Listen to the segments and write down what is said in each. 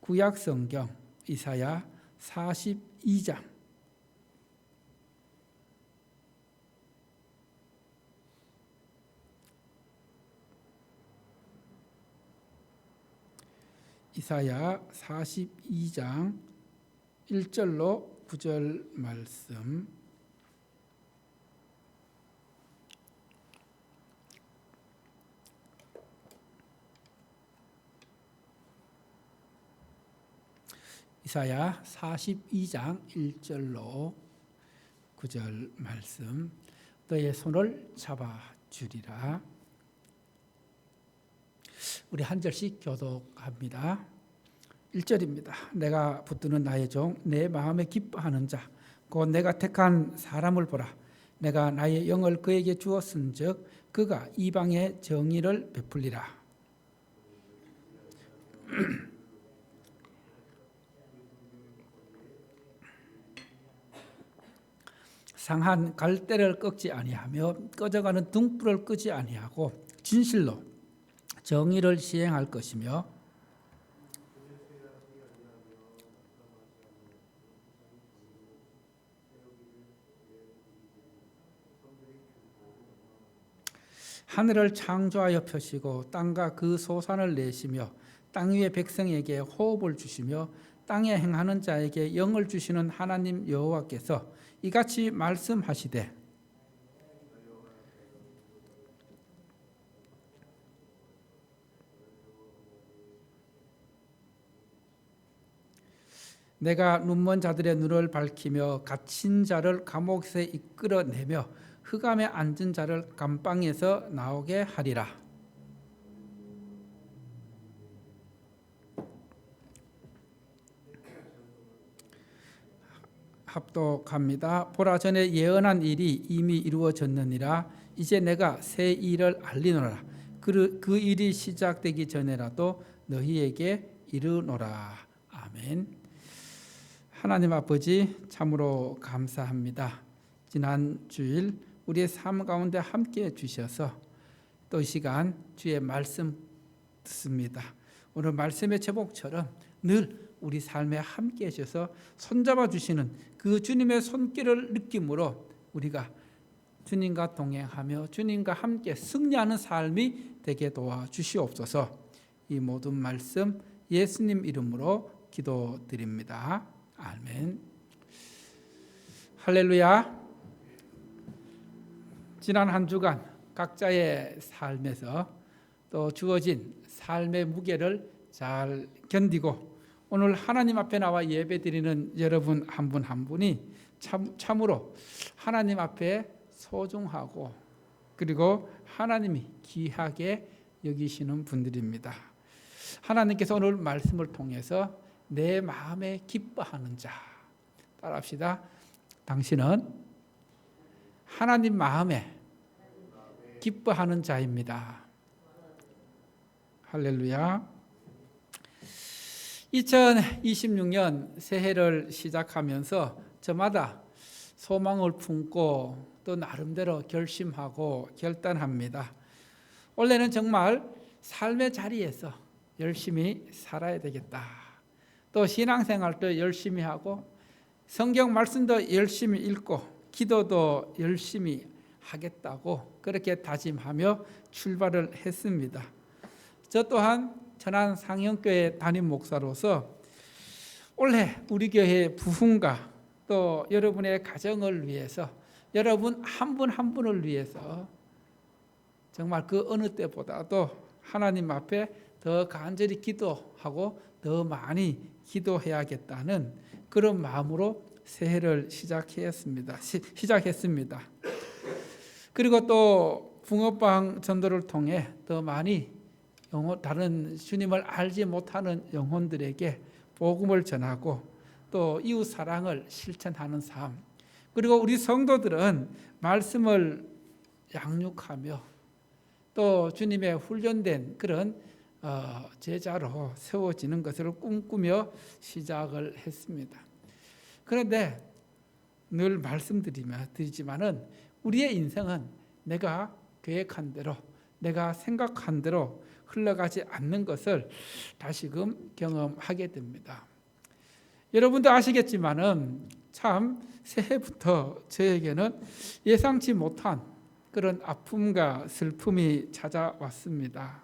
구약 성경 이사야 42장 이사야 42장 1절로 9절 말씀. 이사야 42장 1절로 9절 말씀. 너의 손을 잡아주리라. 우리 한 절씩 교독합니다. 1절입니다. 내가 붙드는 나의 종, 내 마음에 기뻐하는 자, 곧 내가 택한 사람을 보라. 내가 나의 영을 그에게 주었은즉 그가 이방의 정의를 베풀리라. 상한 갈대를 꺾지 아니하며 꺼져가는 등불을 끄지 아니하고 진실로 정의를 시행할 것이며 하늘을 창조하여 펴시고 땅과 그 소산을 내시며 땅 위의 백성에게 호흡을 주시며 땅에 행하는 자에게 영을 주시는 하나님 여호와께서 이같이 말씀하시되 내가 눈먼 자들의 눈을 밝히며 갇힌 자를 감옥에서 이끌어내며 흑암에 앉은 자를 감방에서 나오게 하리라. 합독합니다. 보라, 전에 예언한 일이 이미 이루어졌느니라. 이제 내가 새 일을 알리노라. 그 일이 시작되기 전에라도 너희에게 이르노라. 아멘. 하나님 아버지, 참으로 감사합니다. 지난 주일 우리의 삶 가운데 함께해 주셔서 또 이 시간 주의 말씀 듣습니다. 오늘 말씀의 제목처럼 늘 우리 삶에 함께해 주셔서 손잡아 주시는 그 주님의 손길을 느낌으로 우리가 주님과 동행하며 주님과 함께 승리하는 삶이 되게 도와주시옵소서. 이 모든 말씀 예수님 이름으로 기도드립니다. 아멘. 할렐루야. 지난 한 주간 각자의 삶에서 또 주어진 삶의 무게를 잘 견디고 오늘 하나님 앞에 나와 예배드리는 여러분 한 분 한 분이 참으로 하나님 앞에 소중하고 그리고 하나님이 귀하게 여기시는 분들입니다. 하나님께서 오늘 말씀을 통해서 내 마음에 기뻐하는 자, 따라합시다. 당신은 하나님 마음에 기뻐하는 자입니다. 할렐루야. 2026년 새해를 시작하면서 저마다 소망을 품고 또 나름대로 결심하고 결단합니다. 원래는 정말 삶의 자리에서 열심히 살아야 되겠다. 또 신앙생활도 열심히 하고 성경 말씀도 열심히 읽고 기도도 열심히 하겠다고 그렇게 다짐하며 출발을 했습니다. 저 또한 전안 상영교회 담임 목사로서 올해 우리 교회 부흥과 또 여러분의 가정을 위해서 여러분 한 분 한 분을 위해서 정말 그 어느 때보다도 하나님 앞에 더 간절히 기도하고 더 많이 기도해야겠다는 그런 마음으로 새해를 시작했습니다. 그리고 또 붕어빵 전도를 통해 더 많이 다른 주님을 알지 못하는 영혼들에게 복음을 전하고 또 이웃 사랑을 실천하는 삶, 그리고 우리 성도들은 말씀을 양육하며 또 주님의 훈련된 그런 제자로 세워지는 것을 꿈꾸며 시작을 했습니다. 그런데 늘 말씀드리지만은 우리의 인생은 내가 계획한 대로, 내가 생각한 대로 흘러가지 않는 것을 다시금 경험하게 됩니다. 여러분도 아시겠지만은 참 새해부터 저에게는 예상치 못한 그런 아픔과 슬픔이 찾아왔습니다.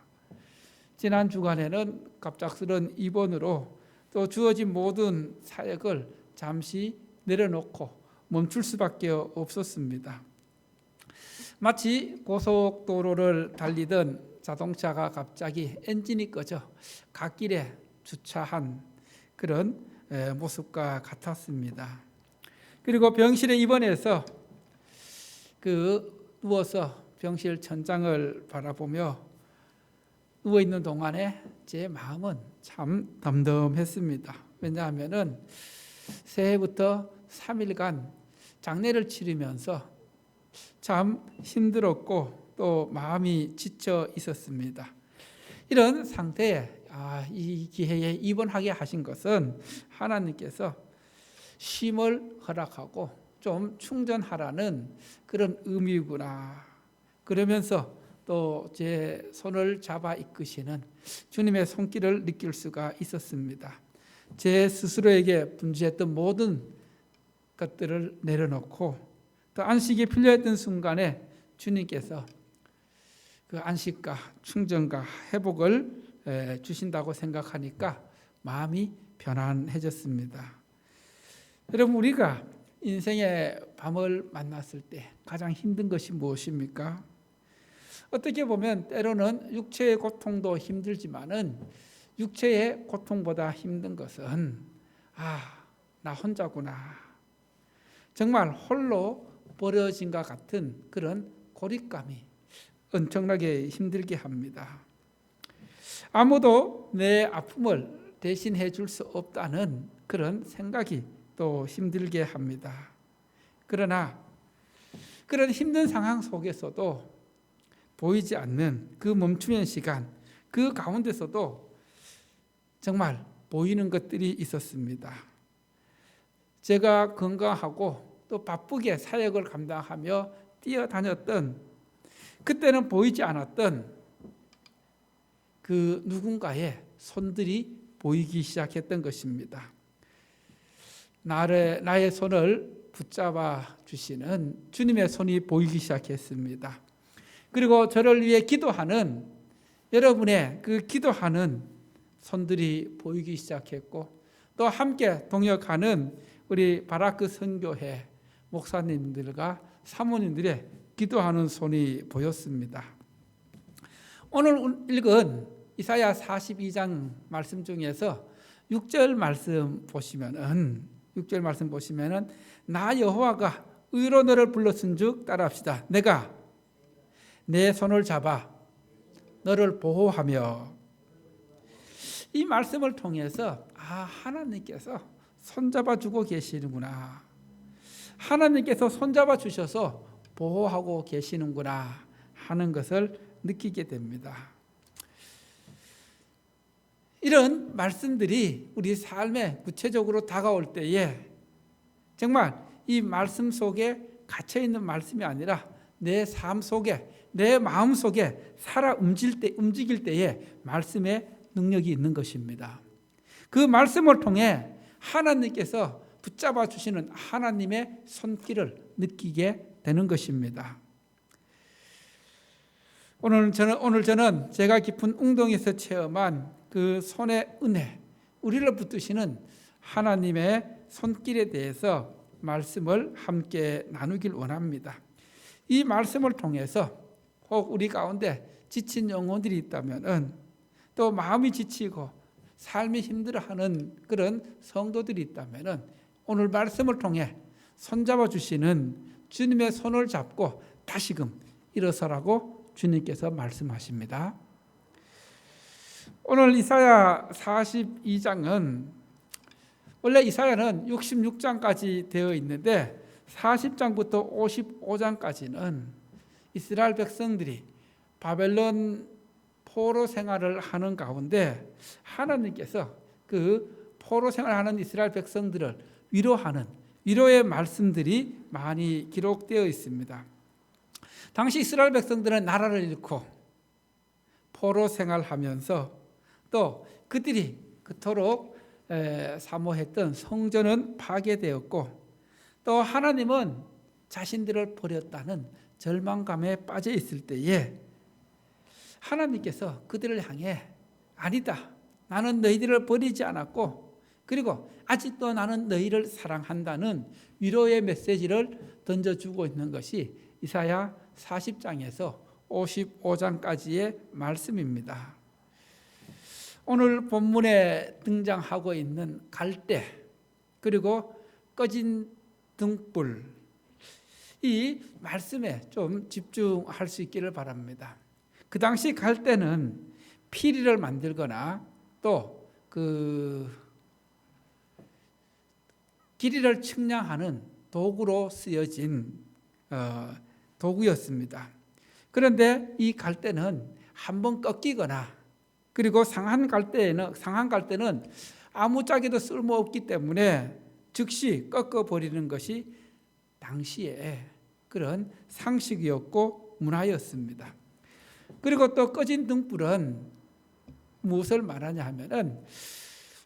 지난 주간에는 갑작스런 입원으로 또 주어진 모든 사역을 잠시 내려놓고 멈출 수밖에 없었습니다. 마치 고속도로를 달리던 자동차가 갑자기 엔진이 꺼져 갓길에 주차한 그런 모습과 같았습니다. 그리고 병실에 입원해서 누워서 병실 천장을 바라보며 누워있는 동안에 제 마음은 참 덤덤했습니다. 왜냐하면 새해부터 3일간 장례를 치르면서 참 힘들었고 또 마음이 지쳐 있었습니다. 이런 상태에 이 기회에 입원하게 하신 것은 하나님께서 쉼을 허락하고 좀 충전하라는 그런 의미구나. 그러면서 또 제 손을 잡아 이끄시는 주님의 손길을 느낄 수가 있었습니다. 제 스스로에게 분주했던 모든 것들을 내려놓고 또 안식이 필요했던 순간에 주님께서 그 안식과 충전과 회복을 주신다고 생각하니까 마음이 편안해졌습니다. 여러분, 우리가 인생의 밤을 만났을 때 가장 힘든 것이 무엇입니까? 어떻게 보면 때로는 육체의 고통도 힘들지만은 육체의 고통보다 힘든 것은 나 혼자구나. 정말 홀로 버려진 것 같은 그런 고립감이 엄청나게 힘들게 합니다. 아무도 내 아픔을 대신해 줄 수 없다는 그런 생각이 또 힘들게 합니다. 그러나 그런 힘든 상황 속에서도 보이지 않는 그 멈추는 시간, 그 가운데서도 정말 보이는 것들이 있었습니다. 제가 건강하고 또 바쁘게 사역을 감당하며 뛰어다녔던 그때는 보이지 않았던 그 누군가의 손들이 보이기 시작했던 것입니다. 나의 손을 붙잡아 주시는 주님의 손이 보이기 시작했습니다. 그리고 저를 위해 기도하는 여러분의 그 기도하는 손들이 보이기 시작했고 또 함께 동역하는 우리 바라크 선교회 목사님들과 사모님들의 기도하는 손이 보였습니다. 오늘 읽은 이사야 42장 말씀 중에서 6절 말씀 보시면은 나 여호와가 의로 너를 불렀은즉 따라합시다. 내가 내 손을 잡아 너를 보호하며. 이 말씀을 통해서 하나님께서 손잡아 주고 계시는구나. 하나님께서 손잡아 주셔서 보호하고 계시는구나 하는 것을 느끼게 됩니다. 이런 말씀들이 우리 삶에 구체적으로 다가올 때에 정말 이 말씀 속에 갇혀 있는 말씀이 아니라 내 삶 속에 내 마음 속에 살아 움직일 때에 말씀의 능력이 있는 것입니다. 그 말씀을 통해 하나님께서 붙잡아 주시는 하나님의 손길을 느끼게 되는 것입니다. 오늘 저는 제가 깊은 웅덩이에서 체험한 그 손의 은혜, 우리를 붙드시는 하나님의 손길에 대해서 말씀을 함께 나누길 원합니다. 이 말씀을 통해서 혹 우리 가운데 지친 영혼들이 있다면 또 마음이 지치고 삶이 힘들어하는 그런 성도들이 있다면 오늘 말씀을 통해 손잡아 주시는 주님의 손을 잡고 다시금 일어서라고 주님께서 말씀하십니다. 오늘 이사야 42장은 원래 이사야는 66장까지 되어 있는데 40장부터 55장까지는 이스라엘 백성들이 바벨론 포로 생활을 하는 가운데 하나님께서 그 포로 생활하는 이스라엘 백성들을 위로하는 위로의 말씀들이 많이 기록되어 있습니다. 당시 이스라엘 백성들은 나라를 잃고 포로 생활하면서 또 그들이 그토록 사모했던 성전은 파괴되었고 또 하나님은 자신들을 버렸다는 절망감에 빠져 있을 때에 하나님께서 그들을 향해 아니다, 나는 너희들을 버리지 않았고 그리고 아직도 나는 너희를 사랑한다는 위로의 메시지를 던져주고 있는 것이 이사야 40장에서 55장까지의 말씀입니다. 오늘 본문에 등장하고 있는 갈대 그리고 꺼진 등불, 이 말씀에 좀 집중할 수 있기를 바랍니다. 그 당시 갈대는 피리를 만들거나 또 그 길이를 측량하는 도구로 쓰여진 도구였습니다. 그런데 이 갈대는 한번 꺾이거나 그리고 상한 갈대는 아무짝에도 쓸모없기 때문에 즉시 꺾어버리는 것이 당시의 그런 상식이었고 문화였습니다. 그리고 또 꺼진 등불은 무엇을 말하냐 하면은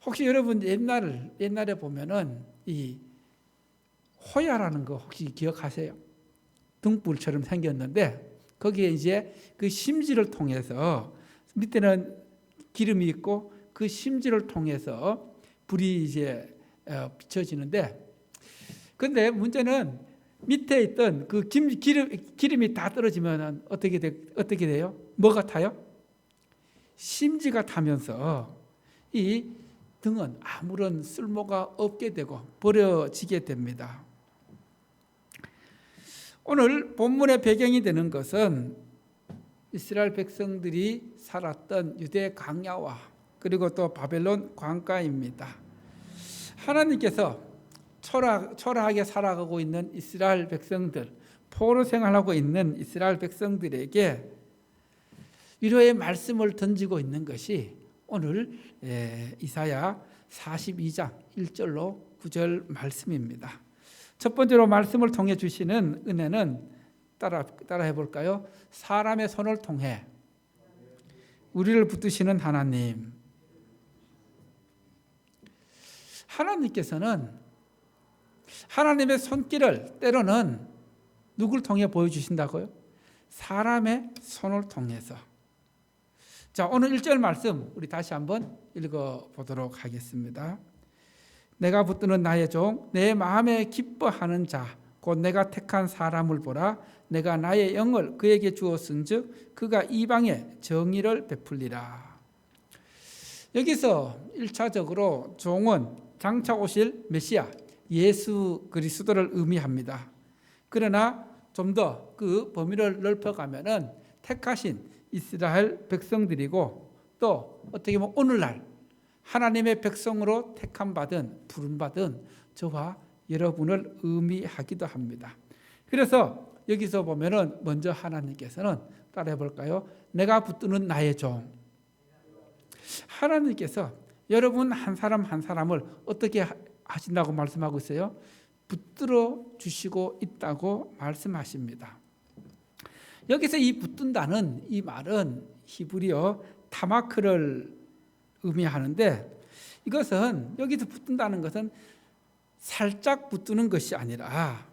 혹시 여러분 옛날에 보면은 이 호야라는 거 혹시 기억하세요? 등불처럼 생겼는데 거기에 이제 그 심지를 통해서 밑에는 기름이 있고 그 심지를 통해서 불이 이제 비춰지는데 근데 문제는 밑에 있던 그 기름이 다 떨어지면 어떻게 돼요? 뭐가 타요? 심지가 타면서 이 등은 아무런 쓸모가 없게 되고 버려지게 됩니다. 오늘 본문의 배경이 되는 것은 이스라엘 백성들이 살았던 유대 광야와 그리고 또 바벨론 광가입니다. 하나님께서 초라하게 살아가고 있는 이스라엘 백성들, 포로 생활하고 있는 이스라엘 백성들에게 위로의 말씀을 던지고 있는 것이 오늘 이사야 42장 1절로 9절 말씀입니다. 첫 번째로 말씀을 통해 주시는 은혜는 따라해 볼까요? 사람의 손을 통해 우리를 붙드시는 하나님. 하나님께서는 하나님의 손길을 때로는 누굴 통해 보여주신다고요? 사람의 손을 통해서. 자, 오늘 1절 말씀 우리 다시 한번 읽어보도록 하겠습니다. 내가 붙드는 나의 종, 내 마음에 기뻐하는 자, 곧 내가 택한 사람을 보라. 내가 나의 영을 그에게 주었은즉 그가 이방에 정의를 베풀리라. 여기서 1차적으로 종은 장차 오실 메시아 예수 그리스도를 의미합니다. 그러나 좀 더 그 범위를 넓혀가면은 택하신 이스라엘 백성들이고 또 어떻게 보면 오늘날 하나님의 백성으로 택함받은 부름받은 저와 여러분을 의미하기도 합니다. 그래서 여기서 보면은 먼저 하나님께서는 따라해 볼까요? 내가 붙드는 나의 종. 하나님께서 여러분 한 사람 한 사람을 어떻게 하신다고 말씀하고 있어요? 붙들어 주시고 있다고 말씀하십니다. 여기서 이 붙든다는 이 말은 히브리어 타마크를 의미하는데 이것은 여기서 붙든다는 것은 살짝 붙드는 것이 아니라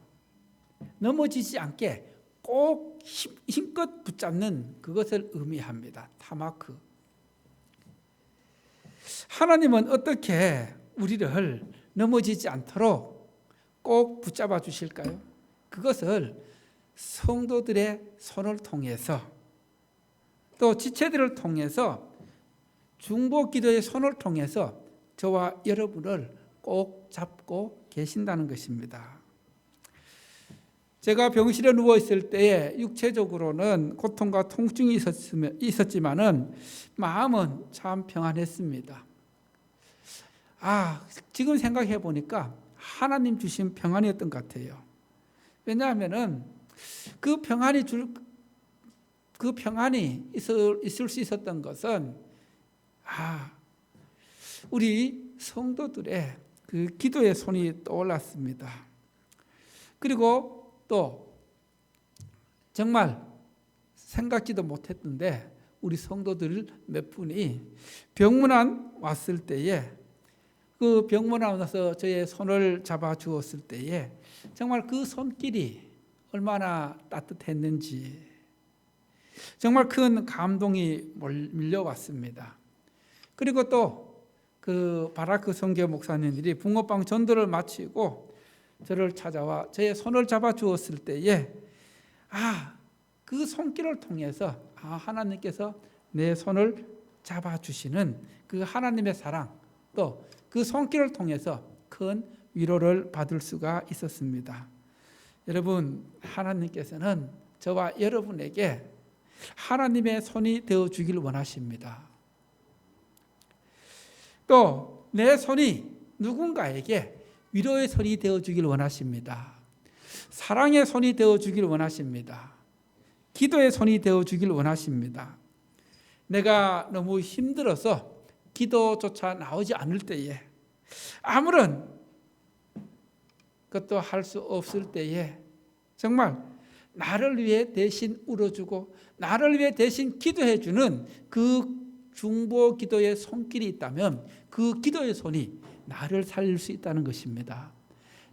넘어지지 않게 꼭 힘껏 붙잡는 그것을 의미합니다. 타마크. 하나님은 어떻게 우리를 넘어지지 않도록 꼭 붙잡아 주실까요? 그것을 성도들의 손을 통해서 또 지체들을 통해서 중보 기도의 손을 통해서 저와 여러분을 꼭 잡고 계신다는 것입니다. 제가 병실에 누워 있을 때에 육체적으로는 고통과 통증이 있었지만은 마음은 참 평안했습니다. 지금 생각해 보니까 하나님 주신 평안이었던 것 같아요. 왜냐하면은 그 평안이 있을 수 있었던 것은 우리 성도들의 그 기도의 손이 떠올랐습니다. 그리고 또 정말 생각지도 못했는데 우리 성도들 몇 분이 병문안 왔을 때에 그 병문안 와서 저의 손을 잡아 주었을 때에 정말 그 손길이 얼마나 따뜻했는지 정말 큰 감동이 밀려왔습니다. 그리고 또 그 바라크 선교 목사님들이 붕어빵 전도를 마치고 저를 찾아와 저의 손을 잡아 주었을 때에 그 손길을 통해서 하나님께서 내 손을 잡아 주시는 그 하나님의 사랑, 또 그 손길을 통해서 큰 위로를 받을 수가 있었습니다. 여러분, 하나님께서는 저와 여러분에게 하나님의 손이 되어 주길 원하십니다. 또 내 손이 누군가에게 위로의 손이 되어 주길 원하십니다. 사랑의 손이 되어 주길 원하십니다. 기도의 손이 되어 주길 원하십니다. 내가 너무 힘들어서 기도조차 나오지 않을 때에, 아무런 것도 할 수 없을 때에 정말 나를 위해 대신 울어주고 나를 위해 대신 기도해 주는 그 중보 기도의 손길이 있다면 그 기도의 손이 나를 살릴 수 있다는 것입니다.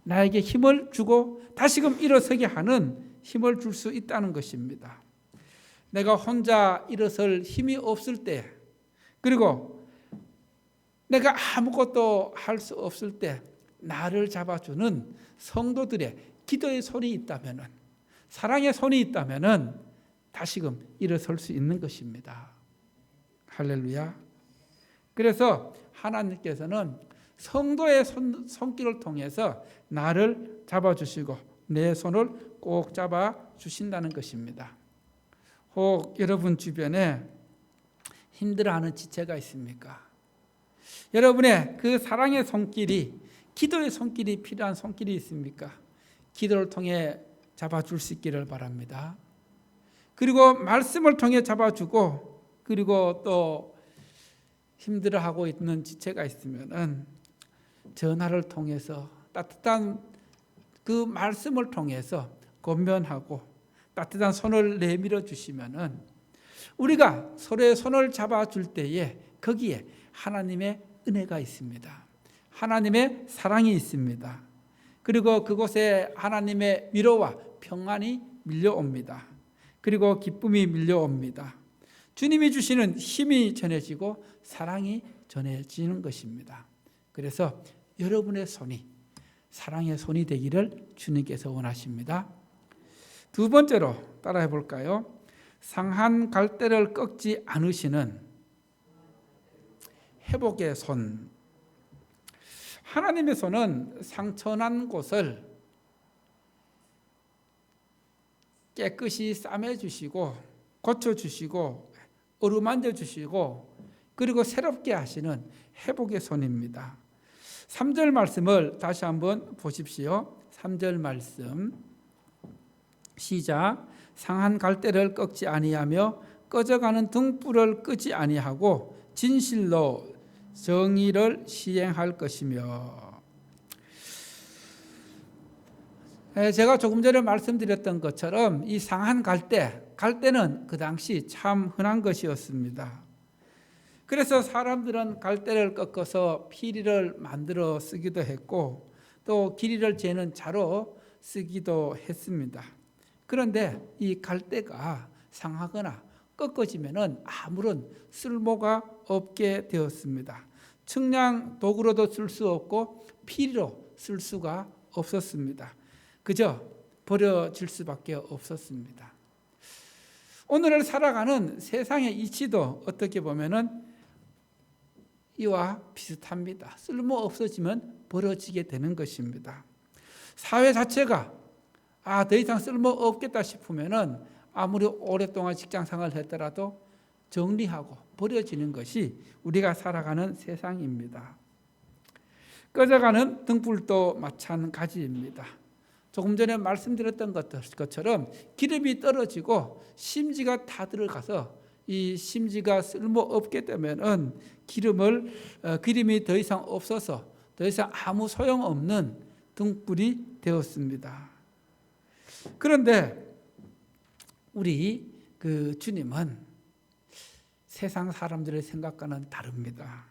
나에게 힘을 주고 다시금 일어서게 하는 힘을 줄 수 있다는 것입니다. 내가 혼자 일어설 힘이 없을 때, 그리고 내가 아무것도 할 수 없을 때 나를 잡아주는 성도들의 기도의 손이 있다면, 사랑의 손이 있다면 다시금 일어설 수 있는 것입니다. 할렐루야. 그래서 하나님께서는 성도의 손길을 통해서 나를 잡아주시고 내 손을 꼭 잡아주신다는 것입니다. 혹 여러분 주변에 힘들어하는 지체가 있습니까? 여러분의 그 사랑의 손길이, 기도의 손길이 필요한 손길이 있습니까? 기도를 통해 잡아줄 수 있기를 바랍니다. 그리고 말씀을 통해 잡아주고, 그리고 또 힘들어하고 있는 지체가 있으면 전화를 통해서 따뜻한 그 말씀을 통해서 권면하고 따뜻한 손을 내밀어 주시면 우리가 서로의 손을 잡아줄 때에 거기에 하나님의 은혜가 있습니다. 하나님의 사랑이 있습니다. 그리고 그곳에 하나님의 위로와 평안이 밀려옵니다. 그리고 기쁨이 밀려옵니다. 주님이 주시는 힘이 전해지고 사랑이 전해지는 것입니다. 그래서 여러분의 손이 사랑의 손이 되기를 주님께서 원하십니다. 두 번째로 따라해 볼까요? 상한 갈대를 꺾지 않으시는 회복의 손. 하나님의 손은 상처난 곳을 깨끗이 싸매주시고 고쳐주시고 어루만져 주시고 그리고 새롭게 하시는 회복의 손입니다. 3절 말씀을 다시 한번 보십시오. 3절 말씀 시작. 상한 갈대를 꺾지 아니하며 꺼져가는 등불을 끄지 아니하고 진실로 정의를 시행할 것이며. 제가 조금 전에 말씀드렸던 것처럼 이 상한 갈대는 그 당시 참 흔한 것이었습니다. 그래서 사람들은 갈대를 꺾어서 피리를 만들어 쓰기도 했고 또 길이를 재는 자로 쓰기도 했습니다. 그런데 이 갈대가 상하거나 꺾어지면 아무런 쓸모가 없게 되었습니다. 측량 도구로도 쓸 수 없고 피리로 쓸 수가 없었습니다. 그저 버려질 수밖에 없었습니다. 오늘을 살아가는 세상의 이치도 어떻게 보면은 이와 비슷합니다. 쓸모 없어지면 버려지게 되는 것입니다. 사회 자체가 더 이상 쓸모 없겠다 싶으면은 아무리 오랫동안 직장생활을 했더라도 정리하고 버려지는 것이 우리가 살아가는 세상입니다. 꺼져가는 등불도 마찬가지입니다. 조금 전에 말씀드렸던 것처럼 기름이 떨어지고 심지가 다 들어가서 이 심지가 쓸모없게 되면 기름이 더 이상 없어서 더 이상 아무 소용없는 등불이 되었습니다. 그런데 우리 그 주님은 세상 사람들의 생각과는 다릅니다.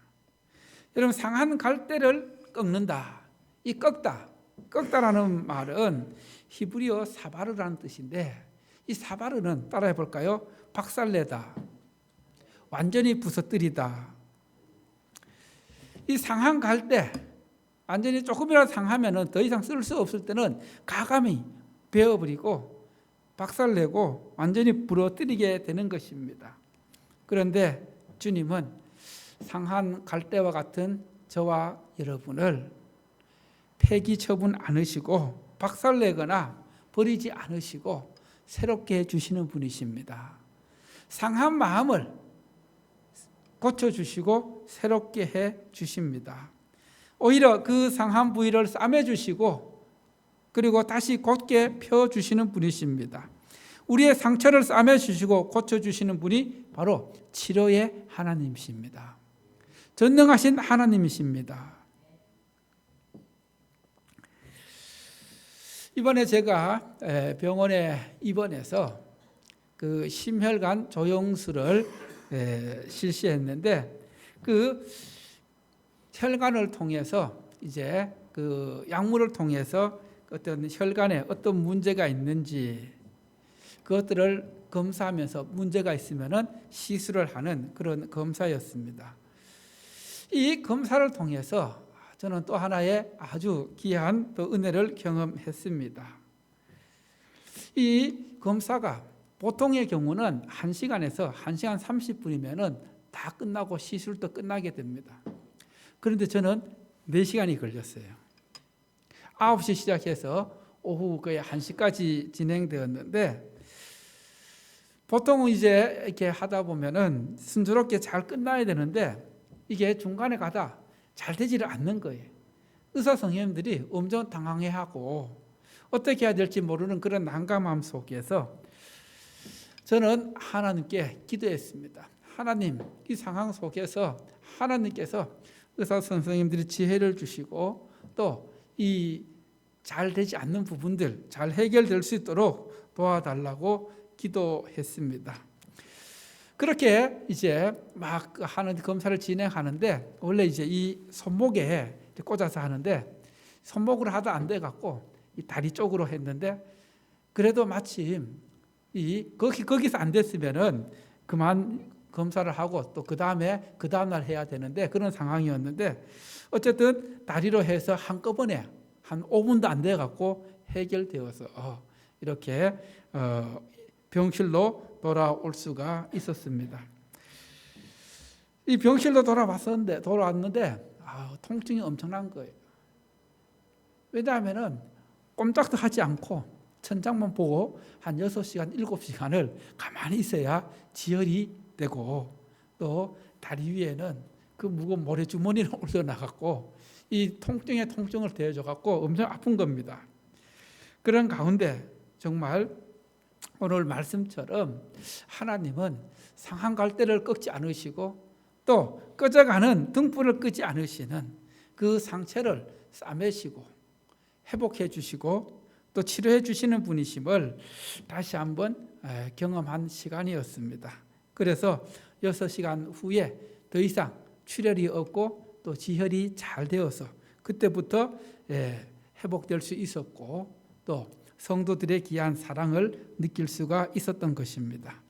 여러분, 상한 갈대를 꺾는다. 이 꺾다라는 말은 히브리어 사바르라는 뜻인데, 이 사바르는 따라해 볼까요? 박살내다, 완전히 부서뜨리다. 이 상한 갈대, 완전히 조금이라도 상하면 더 이상 쓸 수 없을 때는 가감히 베어버리고 박살내고 완전히 부러뜨리게 되는 것입니다. 그런데 주님은 상한 갈대와 같은 저와 여러분을 폐기 처분 않으시고 박살내거나 버리지 않으시고 새롭게 해주시는 분이십니다. 상한 마음을 고쳐주시고 새롭게 해주십니다. 오히려 그 상한 부위를 싸매주시고 그리고 다시 곧게 펴주시는 분이십니다. 우리의 상처를 싸매주시고 고쳐주시는 분이 바로 치료의 하나님이십니다. 전능하신 하나님이십니다. 이번에 제가 병원에 입원해서 그 심혈관 조영술을 실시했는데, 그 혈관을 통해서 이제 그 약물을 통해서 어떤 혈관에 어떤 문제가 있는지 그것들을 검사하면서 문제가 있으면은 시술을 하는 그런 검사였습니다. 이 검사를 통해서 저는 또 하나의 아주 귀한 또 은혜를 경험했습니다. 이 검사가 보통의 경우는 1시간에서 1시간 30분이면 다 끝나고 시술도 끝나게 됩니다. 그런데 저는 4시간이 걸렸어요. 9시 시작해서 오후 거의 1시까지 진행되었는데, 보통은 이제 이렇게 하다 보면은 순조롭게 잘 끝나야 되는데 이게 중간에 가다 잘 되지를 않는 거예요. 의사 선생님들이 엄청 당황해하고 어떻게 해야 될지 모르는 그런 난감함 속에서 저는 하나님께 기도했습니다. 하나님, 이 상황 속에서 하나님께서 의사 선생님들이 지혜를 주시고 또 이 잘 되지 않는 부분들 잘 해결될 수 있도록 도와달라고 기도했습니다. 그렇게 이제 막 하는 검사를 진행하는데, 원래 이제 이 손목에 꽂아서 하는데 손목으로 하다 안 돼 갖고 이 다리 쪽으로 했는데, 그래도 마침 거기서 안 됐으면은 그만 검사를 하고 또 그 다음날 해야 되는데 그런 상황이었는데, 어쨌든 다리로 해서 한꺼번에 한 5분도 안 돼 갖고 해결되어서 이렇게 병실로 돌아올 수가 있었습니다. 이 병실로 돌아왔는데 통증이 엄청난 거예요. 왜냐하면 꼼짝도 하지 않고 천장만 보고 한 6시간, 7시간을 가만히 있어야 지혈이 되고, 또 다리 위에는 그 무거운 모래주머니를 올려놔갖고 이 통증에 통증을 더해줘갖고 엄청 아픈 겁니다. 그런 가운데 정말 오늘 말씀처럼 하나님은 상한 갈대를 꺾지 않으시고 또 꺼져가는 등불을 끄지 않으시는 그 상처를 싸매시고 회복해 주시고 또 치료해 주시는 분이심을 다시 한번 경험한 시간이었습니다. 그래서 6시간 후에 더 이상 출혈이 없고 또 지혈이 잘 되어서 그때부터 회복될 수 있었고 또 성도들의 귀한 사랑을 느낄 수가 있었던 것입니다.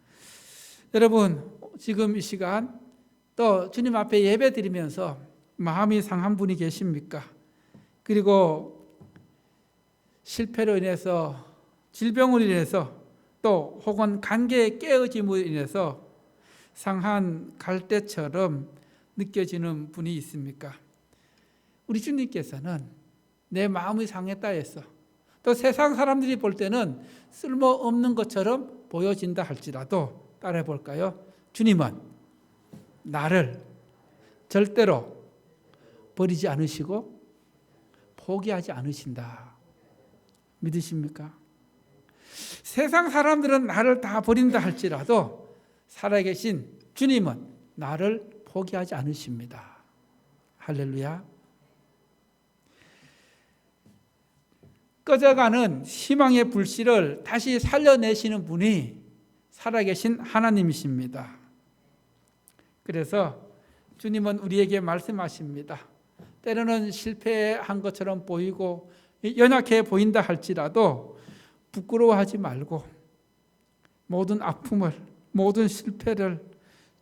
여러분, 지금 이 시간 또 주님 앞에 예배 드리면서 마음이 상한 분이 계십니까? 그리고 실패로 인해서, 질병으로 인해서 또 혹은 관계의 깨어짐으로 인해서 상한 갈대처럼 느껴지는 분이 있습니까? 우리 주님께서는 내 마음이 상했다 해서 또 세상 사람들이 볼 때는 쓸모없는 것처럼 보여진다 할지라도 따라해 볼까요? 주님은 나를 절대로 버리지 않으시고 포기하지 않으신다. 믿으십니까? 세상 사람들은 나를 다 버린다 할지라도 살아계신 주님은 나를 포기하지 않으십니다. 할렐루야. 꺼져가는 희망의 불씨를 다시 살려내시는 분이 살아계신 하나님이십니다. 그래서 주님은 우리에게 말씀하십니다. 때로는 실패한 것처럼 보이고 연약해 보인다 할지라도 부끄러워하지 말고 모든 아픔을, 모든 실패를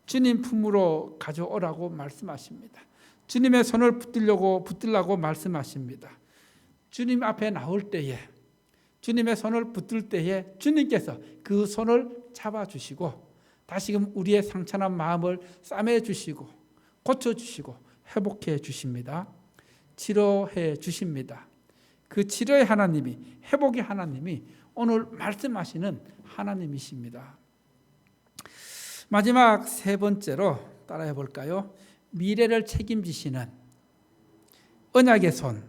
주님 품으로 가져오라고 말씀하십니다. 주님의 손을 붙들라고 말씀하십니다. 주님 앞에 나올 때에, 주님의 손을 붙들 때에 주님께서 그 손을 잡아주시고 다시금 우리의 상처난 마음을 싸매주시고 고쳐주시고 회복해 주십니다. 치료해 주십니다. 그 치료의 하나님이, 회복의 하나님이 오늘 말씀하시는 하나님이십니다. 마지막 세 번째로 따라해 볼까요? 미래를 책임지시는 언약의 손.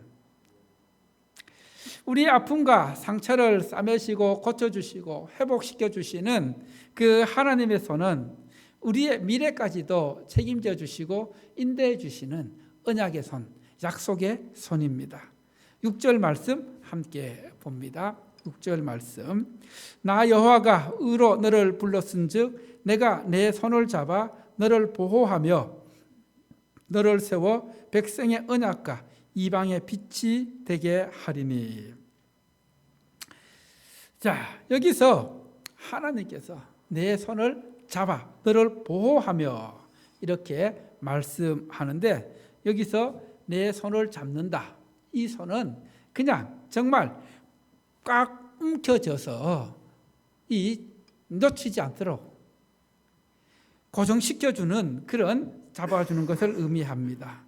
우리의 아픔과 상처를 싸매시고 고쳐주시고 회복시켜 주시는 그 하나님의 손은 우리의 미래까지도 책임져 주시고 인도해 주시는 언약의 손, 약속의 손입니다. 6절 말씀 함께 봅니다. 6절 말씀. 나 여호와가 의로 너를 불렀은즉 내가 내 손을 잡아 너를 보호하며 너를 세워 백성의 언약과 이방의 빛이 되게 하리니. 자, 여기서 하나님께서 내 손을 잡아 너를 보호하며 이렇게 말씀하는데, 여기서 내 손을 잡는다. 이 손은 그냥 정말 꽉 움켜져서 놓치지 않도록 고정시켜주는, 그런 잡아주는 것을 의미합니다.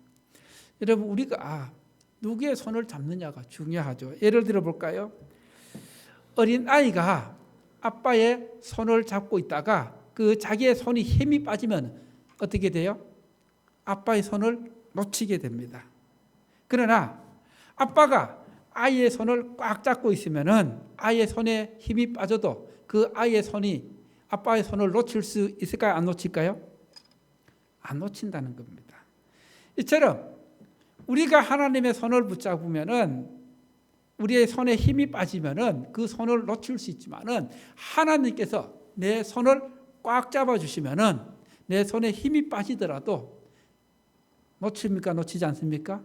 여러분, 우리가 누구의 손을 잡느냐가 중요하죠. 예를 들어 볼까요? 어린 아이가 아빠의 손을 잡고 있다가 그 자기의 손이 힘이 빠지면 어떻게 돼요? 아빠의 손을 놓치게 됩니다. 그러나 아빠가 아이의 손을 꽉 잡고 있으면은 아이의 손에 힘이 빠져도 그 아이의 손이 아빠의 손을 놓칠 수 있을까요? 안 놓칠까요? 안 놓친다는 겁니다. 이처럼 우리가 하나님의 손을 붙잡으면은, 우리의 손에 힘이 빠지면은 그 손을 놓칠 수 있지만은, 하나님께서 내 손을 꽉 잡아주시면은 내 손에 힘이 빠지더라도 놓칩니까? 놓치지 않습니까?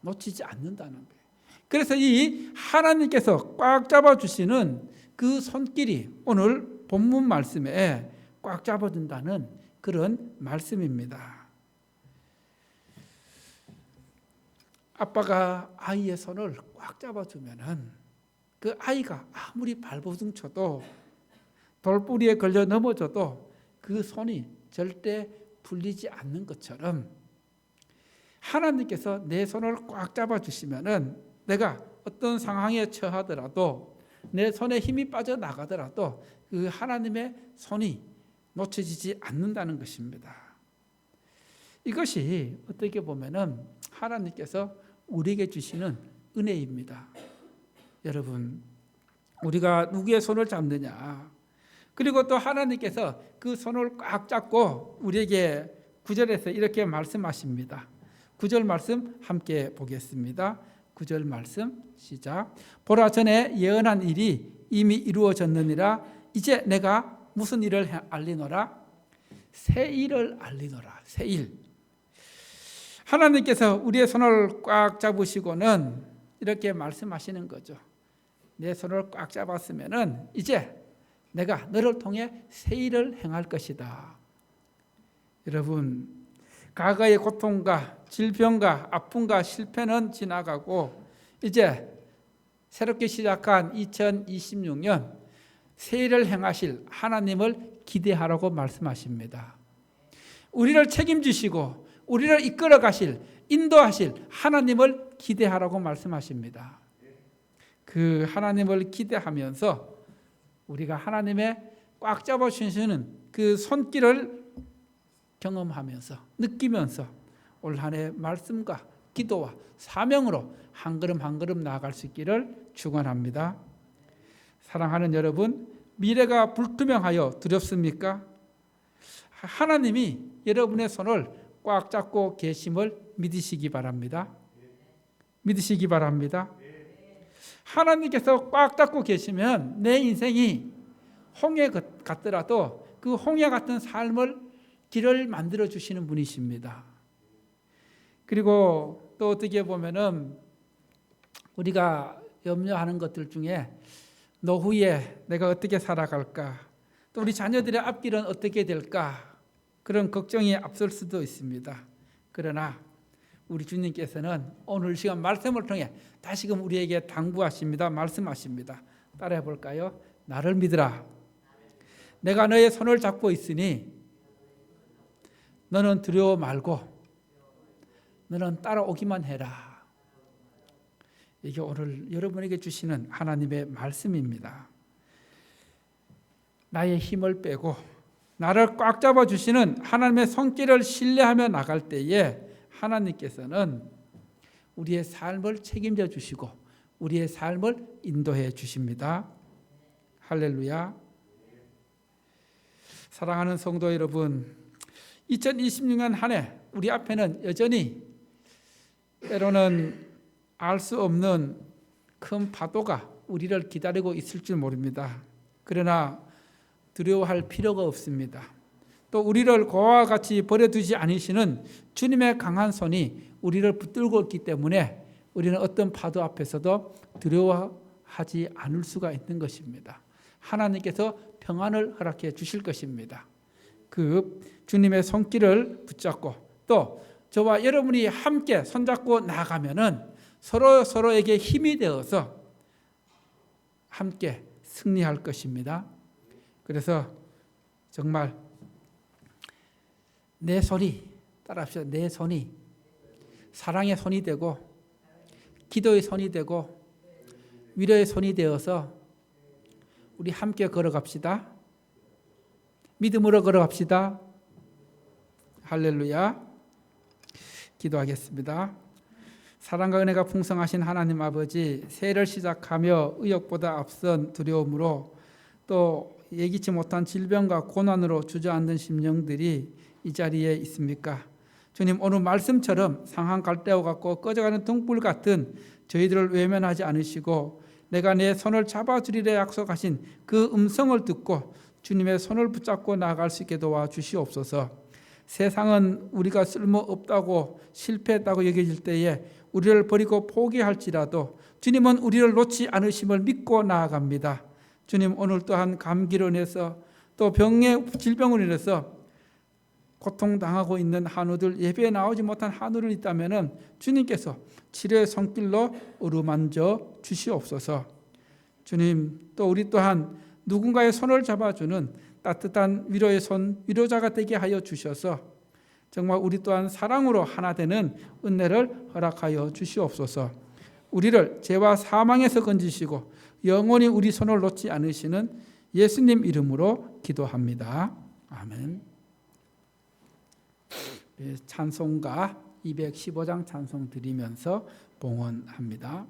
놓치지 않는다는 거예요. 그래서 이 하나님께서 꽉 잡아주시는 그 손길이 오늘 본문 말씀에 꽉 잡아준다는 그런 말씀입니다. 아빠가 아이의 손을 꽉 잡아주면은 그 아이가 아무리 발버둥 쳐도 돌뿌리에 걸려 넘어져도 그 손이 절대 풀리지 않는 것처럼, 하나님께서 내 손을 꽉 잡아주시면은 내가 어떤 상황에 처하더라도, 내 손에 힘이 빠져나가더라도 그 하나님의 손이 놓쳐지지 않는다는 것입니다. 이것이 어떻게 보면은 하나님께서 우리에게 주시는 은혜입니다. 여러분, 우리가 누구의 손을 잡느냐, 그리고 또 하나님께서 그 손을 꽉 잡고 우리에게 9절에서 이렇게 말씀하십니다. 9절 말씀 함께 보겠습니다. 9절 말씀 시작. 보라, 전에 예언한 일이 이미 이루어졌느니라. 이제 내가 무슨 일을 알리노라? 새 일을 알리노라. 새 일. 하나님께서 우리의 손을 꽉 잡으시고는 이렇게 말씀하시는 거죠. 내 손을 꽉 잡았으면은 이제 내가 너를 통해 새 일을 행할 것이다. 여러분, 과거의 고통과 질병과 아픔과 실패는 지나가고 이제 새롭게 시작한 2026년 새 일을 행하실 하나님을 기대하라고 말씀하십니다. 우리를 책임지시고 우리를 이끌어 가실, 인도하실 하나님을 기대하라고 말씀하십니다. 그 하나님을 기대하면서 우리가 하나님의 꽉 잡아주시는 그 손길을 경험하면서, 느끼면서 올 한 해 말씀과 기도와 사명으로 한 걸음 한 걸음 나아갈 수 있기를 축원합니다. 사랑하는 여러분, 미래가 불투명하여 두렵습니까? 하나님이 여러분의 손을 꽉 잡고 계심을 믿으시기 바랍니다. 믿으시기 바랍니다. 하나님께서 꽉 잡고 계시면 내 인생이 홍해 같더라도 그 홍해 같은 삶을 길을 만들어 주시는 분이십니다. 그리고 또 어떻게 보면은 우리가 염려하는 것들 중에 노후에 내가 어떻게 살아갈까, 또 우리 자녀들의 앞길은 어떻게 될까, 그런 걱정이 앞설 수도 있습니다. 그러나 우리 주님께서는 오늘 시간 말씀을 통해 다시금 우리에게 당부하십니다. 말씀하십니다. 따라해 볼까요? 나를 믿으라. 내가 너의 손을 잡고 있으니 너는 두려워 말고 너는 따라오기만 해라. 이게 오늘 여러분에게 주시는 하나님의 말씀입니다. 나의 힘을 빼고 나를 꽉 잡아주시는 하나님의 손길을 신뢰하며 나갈 때에 하나님께서는 우리의 삶을 책임져 주시고 우리의 삶을 인도해 주십니다. 할렐루야. 사랑하는 성도 여러분, 2026년 한 해 우리 앞에는 여전히 때로는 알 수 없는 큰 파도가 우리를 기다리고 있을 줄 모릅니다. 그러나 두려워할 필요가 없습니다. 또 우리를 고아와 같이 버려두지 않으시는 주님의 강한 손이 우리를 붙들고 있기 때문에 우리는 어떤 파도 앞에서도 두려워하지 않을 수가 있는 것입니다. 하나님께서 평안을 허락해 주실 것입니다. 그 주님의 손길을 붙잡고 또 저와 여러분이 함께 손잡고 나아가면은 서로에게 힘이 되어서 함께 승리할 것입니다. 그래서 정말 내 손이, 따라합시다. 내 손이 사랑의 손이 되고 기도의 손이 되고 위로의 손이 되어서 우리 함께 걸어갑시다. 믿음으로 걸어갑시다. 할렐루야. 기도하겠습니다. 사랑과 은혜가 풍성하신 하나님 아버지, 새해를 시작하며 의욕보다 앞선 두려움으로 또 예기치 못한 질병과 고난으로 주저앉은 심령들이 이 자리에 있습니까? 주님, 오늘 말씀처럼 상한 갈대와 같고 꺼져가는 등불 같은 저희들을 외면하지 않으시고 내가 내 손을 잡아주리라 약속하신 그 음성을 듣고 주님의 손을 붙잡고 나아갈 수 있게 도와주시옵소서. 세상은 우리가 쓸모없다고 실패했다고 여겨질 때에 우리를 버리고 포기할지라도 주님은 우리를 놓지 않으심을 믿고 나아갑니다. 주님, 오늘 또한 감기로 인해서 또 병의 질병으로 인해서 고통당하고 있는 한우들, 예배에 나오지 못한 한우를 있다면 주님께서 치료의 손길로 어루만져 주시옵소서. 주님, 또 우리 또한 누군가의 손을 잡아주는 따뜻한 위로의 손, 위로자가 되게 하여 주셔서 정말 우리 또한 사랑으로 하나 되는 은혜를 허락하여 주시옵소서. 우리를 죄와 사망에서 건지시고 영원히 우리 손을 놓지 않으시는 예수님 이름으로 기도합니다. 아멘. 찬송가 215장 찬송 드리면서 봉헌합니다.